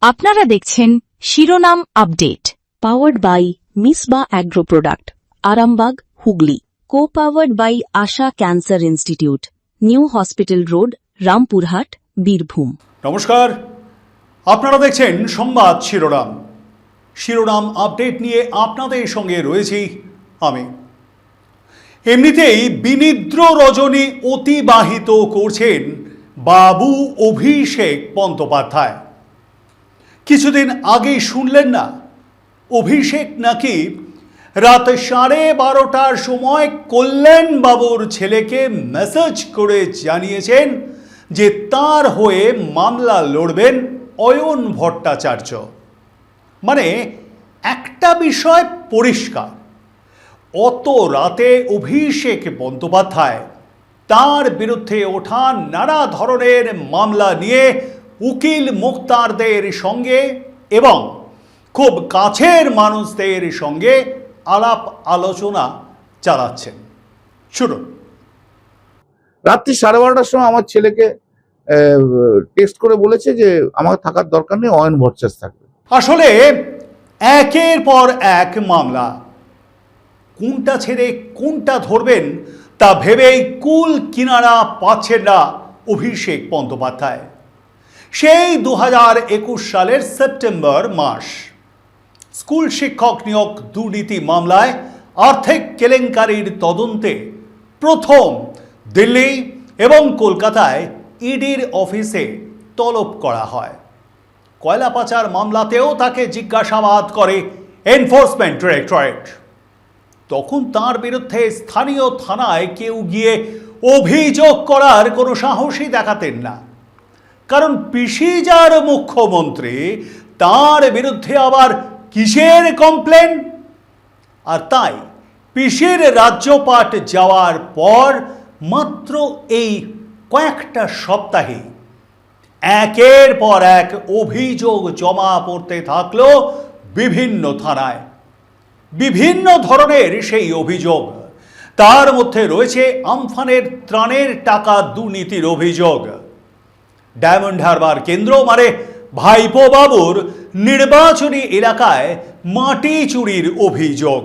আপনারা দেখছেন শিরোনাম update, powered by Misba agro product, Arambagh, Hooghly. Co powered by Asha cancer institute, new hospital road, Rampurhat, Birbhum. নমস্কার, আপনারা দেখছেন সংবাদ শিরোনাম। শিরোনাম আপডেট নিয়ে আপনাদের সঙ্গে রয়েছি আমি। এমনিতেই বিনিদ্র রজনী অতিবাহিত করছেন বাবু অভিষেক বন্দ্যোপাধ্যায়। কিছুদিন আগেই শুনলেন না, অভিষেক নাকি রাত 12:30টার সময় কল্যাণ বাবুর ছেলেকে মেসেজ করে জানিয়েছেন যে তার হয়ে মামলা লড়বেন অয়ন ভট্টাচার্য। মানে একটা বিষয় পরিষ্কার, অত রাতে অভিষেক বন্দ্যোপাধ্যায় তার বিরুদ্ধে ওঠা নানা ধরনের মামলা নিয়ে উকিল মুক্তারদের সঙ্গে এবং খুব কাছের মানুষদের সঙ্গে আলাপ আলোচনা চালাচ্ছেন। শুনুন। রাত্রি 12:30টার সময় আমার ছেলেকে টেক্সট করে বলেছে যে আমার থাকার দরকার নেই, অয়ন ভট্টাচার্য থাকবে। আসলে একের পর এক মামলা, কোনটা ছেড়ে কোনটা ধরবেন তা ভেবেই কুল কিনারা পাচ্ছেন না অভিষেক বন্দ্যোপাধ্যায়। সেই 2021 সালের সেপ্টেম্বর মাস স্কুল শিক্ষক নিয়োগ দুর্নীতি মামলায় আর্থিক কেলেঙ্কারির তদন্তে প্রথম দিল্লি এবং কলকাতায় ইডির অফিসে তলব করা হয়। কয়লা পাচার মামলাতেও তাকে জিজ্ঞাসাবাদ করে এনফোর্সমেন্ট ডিরেক্টরেট। তখন তার বিরুদ্ধে স্থানীয় থানায় কেউ গিয়ে অভিযোগ করার কোনো সাহসই দেখাতেন না, কারণ পিসি যার মুখ্যমন্ত্রী তার বিরুদ্ধে আবার কিসের কমপ্লেন। আর তাই পিসির রাজ্যপাট যাওয়ার পর মাত্র এই কয়েকটা সপ্তাহে একের পর এক অভিযোগ জমা পড়তে থাকলো বিভিন্ন থানায়। বিভিন্ন ধরনের সেই অভিযোগ, তার মধ্যে রয়েছে আমফানের ত্রাণের টাকা দুর্নীতির অভিযোগ, ডায়মন্ড হারবার কেন্দ্র মানে ভাইপো বাবুর নির্বাচনী এলাকায় মাটি চুরির অভিযোগ,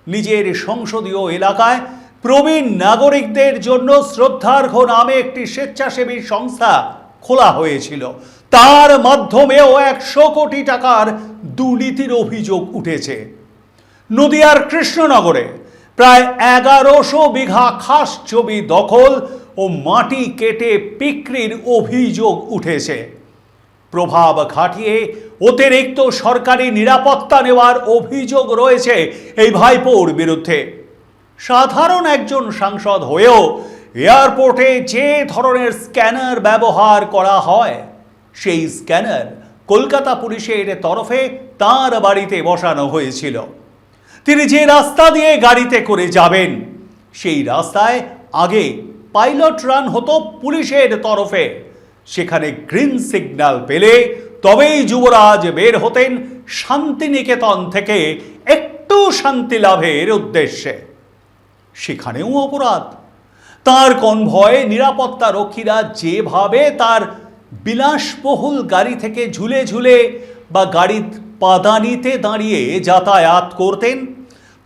নিজের সংসদীয় এলাকায় প্রবীণ নাগরিকদের জন্য শ্রদ্ধার্ঘ নামে একটি স্বেচ্ছাসেবী সংস্থা খোলা হয়েছিল, তার মাধ্যমেও 100 কোটি টাকার দুর্নীতির অভিযোগ উঠেছে। নদিয়ার কৃষ্ণনগরে প্রায় 1100 বিঘা খাস জমি দখল ও মাটি কেটে বিক্রির অভিযোগ উঠেছে। প্রভাব খাটিয়ে অতিরিক্ত সরকারি নিরাপত্তা নেওয়ার অভিযোগ রয়েছে এই ভাইপোর বিরুদ্ধে। সাধারণ একজন সাংসদ হয়েও এয়ারপোর্টে যে ধরনের স্ক্যানার ব্যবহার করা হয়, সেই স্ক্যানার কলকাতা পুলিশের তরফে তার বাড়িতে বসানো হয়েছিল। তিনি যে রাস্তা দিয়ে গাড়িতে করে যাবেন, সেই রাস্তায় আগে পাইলট রান হতো পুলিশের তরফে। সেখানে গ্রিন সিগন্যাল পেলে তবেই যুবরাজ বের হতেন শান্তিনিকেতন থেকে একটু শান্তি লাভের উদ্দেশ্যে। সেখানেও অপরাধ। তার কনভয়ে নিরাপত্তা রক্ষীরা যেভাবে তার বিলাসবহুল গাড়ি থেকে ঝুলে ঝুলে বা গাড়ির পাদানিতে দাঁড়িয়ে যাতায়াত করতেন,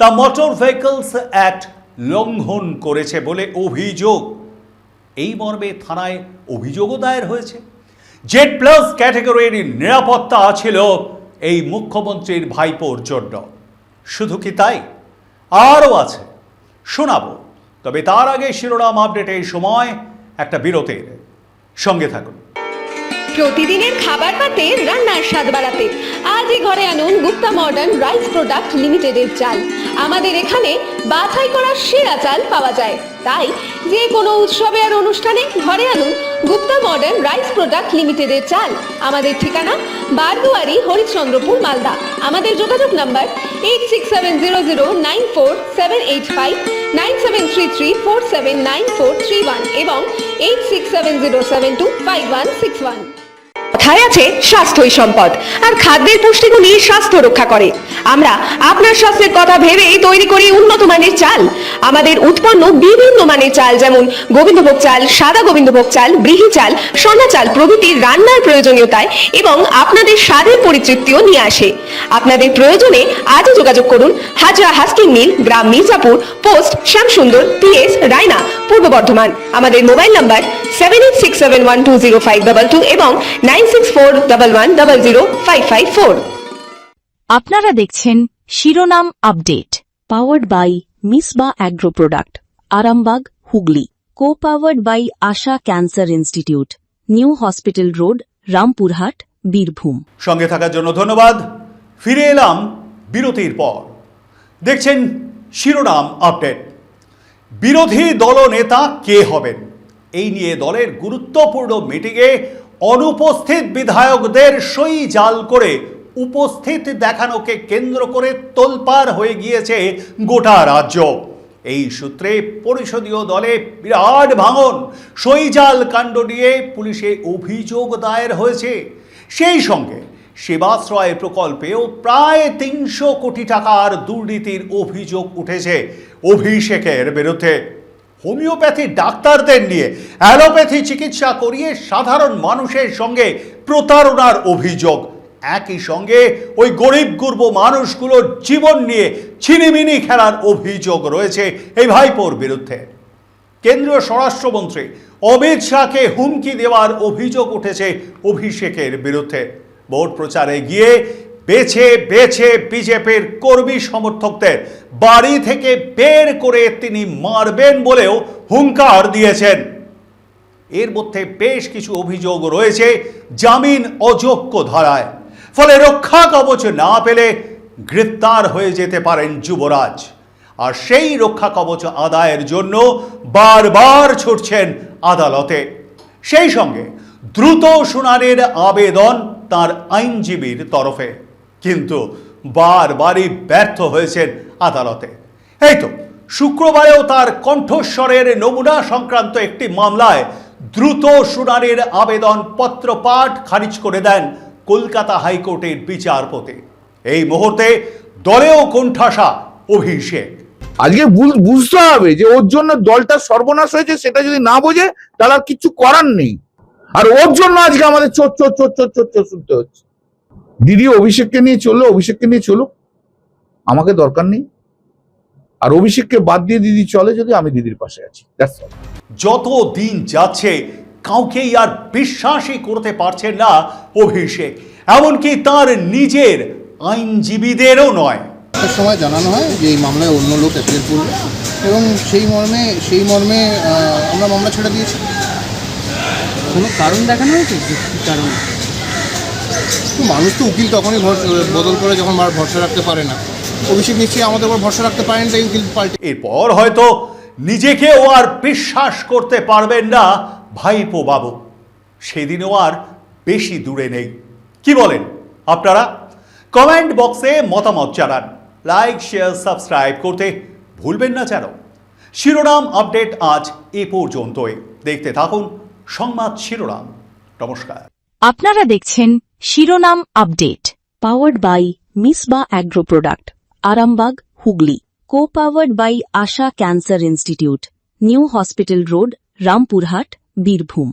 তা মোটর ভেহিকলস অ্যাক্ট লঙ্ঘন করেছে বলে অভিযোগ। এই মর্মে থানায় অভিযোগও দায়ের হয়েছে। জেড প্লাস ক্যাটাগরির নিরাপত্তা ছিল এই মুখ্যমন্ত্রীর ভাইপোর জন্য। শুধু কি তাই, আরও আছে, শোনাবো। তবে তার আগে শিরোনাম আপডেটের সময় একটা বিরতির। সঙ্গে থাকুন। প্রতিদিনের খাবার পাতে রান্নার স্বাদ বাড়াতে আজই ঘরে আনুন গুপ্তা মডার্ন রাইস প্রোডাক্ট লিমিটেডের চাল। আমাদের এখানে বাছাই করা সেরা চাল পাওয়া যায়, তাই যে কোনো উৎসবে আর অনুষ্ঠানে ঘরে আনুন গুপ্তা মডার্ন রাইস প্রোডাক্ট লিমিটেডের চাল। আমাদের ঠিকানা বারদুয়ারি, হরিশ্চন্দ্রপুর, মালদা। আমাদের যোগাযোগ নাম্বার 8670094785, 9733479431 এবং 8670725161। কথায় আছে স্বাস্থ্যই সম্পদ, আর খাদ্যের পুষ্টিগুণই স্বাস্থ্য রক্ষা করে। আমরা আপনার স্বাস্থ্যের কথা ভেবেই তৈরি করি উন্নত মানের চাল। আমাদের উৎপন্ন বিভিন্ন মানের চাল যেমন গোবিন্দভোগ চাল, সাদা গোবিন্দভোগ চাল, ব্রিহি চাল, সোনা চাল প্রভৃতি রান্নার প্রয়োজনীয়তায় এবং আপনাদের স্বাদের পরিতৃপ্তিও নিয়ে আসে। আপনাদের প্রয়োজনে আজই যোগাযোগ করুন হাজরা হাস্কিং মিল, গ্রাম মির্জাপুর, পোস্ট শ্যামসুন্দর, PS রায়না, পূর্ব বর্ধমান। আমাদের মোবাইল নাম্বার 7867120522 এবং 9641100554। আপনারা দেখছেন শিরোনাম update, powered by Misba agro product, Arambagh, Hooghly. Co powered by Asha cancer institute, new hospital road, Rampurhat, Birbhum. সঙ্গে থাকার জন্য ধন্যবাদ। ফিরে এলাম বিরতির পর। দেখছেন শিরোনাম আপডেট। বিরোধী দলনেতা কে হবেন এই নিয়ে দলের গুরুত্বপূর্ণ মিটিংয়ে অনুপস্থিত বিধায়কদের সই জাল করে উপস্থিত দেখানোকে কেন্দ্র করে তোলপাড় হয়ে গিয়েছে গোটা রাজ্য। এই সূত্রে পরিষদীয় দলে বিরাট ভাঙন, সই জাল কাণ্ড নিয়ে পুলিশে অভিযোগ দায়ের হয়েছে। সেই সঙ্গে সেবাশ্রয় প্রকল্পেও প্রায় ৩০০ কোটি টাকার দুর্নীতির অভিযোগ উঠেছে অভিষেকের বিরুদ্ধে। হোমিওপ্যাথি ডাক্তারদের নিয়ে অ্যালোপ্যাথি চিকিৎসা করিয়ে সাধারণ মানুষের সঙ্গে প্রতারণার অভিযোগ। একই সঙ্গে ওই গরিব গুরব মানুষগুলোর জীবন নিয়ে ছিনিমিনি খেলার অভিযোগ রয়েছে এই ভাইপোর বিরুদ্ধে। কেন্দ্রীয় স্বরাষ্ট্রমন্ত্রী অমিত শাহকে হুমকি দেওয়ার অভিযোগ উঠেছে অভিষেকের বিরুদ্ধে। ভোট প্রচারে গিয়ে বেছে বেছে বিজেপির কর্মী সমর্থকদের বাড়ি থেকে বের করে তিনি মারবেন বলেও হুঙ্কার দিয়েছেন। এর মধ্যে বেশ কিছু অভিযোগ রয়েছে জামিন অযোগ্য ধারায়, ফলে রক্ষা কবচ না পেলে গ্রেপ্তার হয়ে যেতে পারেন যুবরাজ। আর সেই রক্ষা কবচ আদায়ের জন্য বারবার ছুটছেন আদালতে। সেই সঙ্গে দ্রুত শুনানির আবেদন তার আইনজীবীর তরফে, কিন্তু বারবারই ব্যর্থ হয়েছেন আদালতে। এই তো শুক্রবারেও তার কণ্ঠস্বরের নমুনা সংক্রান্ত একটি মামলায় দ্রুত শুনানির আবেদন পত্র পাঠ খারিজ করে দেন কলকাতা হাইকোর্টের বিচারপতি। এই মুহূর্তে দলেও কোণঠাসা অভিষেক। আজকে বুঝতে হবে যে ওর জন্য দলটা সর্বনাশ হয়েছে, সেটা যদি না বোঝে তাহলে আর কিছু করার নেই। আর ওর জন্য আজকে আমাদের চোর চোর চোর চোর চোর চোর শুনতে হচ্ছে। দিদি অভিষেককে নিয়ে চললো, অভিষেককে নিয়ে চলুক, আমাকে দরকার নেই। আর অভিষেককে বাদ দিয়ে দিদি চলে যদি, আমি দিদির পাশে আছি। যত দিন যাচ্ছে কাউকেই আর বিশ্বাসই করতে পারছেন না অভিষেক, এমনকি তার নিজের আইনজীবীদেরও নয়। একটা সময় জানানো হয় যে এই মামলায় অন্য লোক অ্যাপিয়ার করবে এবং সেই মর্মে আমরা মামলা ছেড়ে দিয়েছি। কোনো কারণ দেখানো হয়েছে? কি কারণ? তো মানুষ তো উকিল তখনই বদল করে যখন ভরসা রাখতে পারে না। অভিষেক নিশ্চয়ই আমাদের উপর ভরসা রাখতে পারেন, তাই উকিল পাল্টে। এরপর হয়তো নিজেকেও আর বিশ্বাস করতে পারবেন না ভাইপো বাবু। সেদিনও আর বেশি দূরে নেই। কি বলেন আপনারা? কমেন্ট বক্সে মতামত জানান। লাইক, শেয়ার, সাবস্ক্রাইব করতে ভুলবেন না যেন। শিরোনাম আপডেট আজ এ পর্যন্তই। দেখতে থাকুন সংবাদ শিরোনাম। নমস্কার। আপনারা দেখছেন শিরোনাম update, powered by Misba agro product, Arambagh, Hooghly. Co powered by Asha cancer institute, new hospital road, Rampurhat, Birbhum.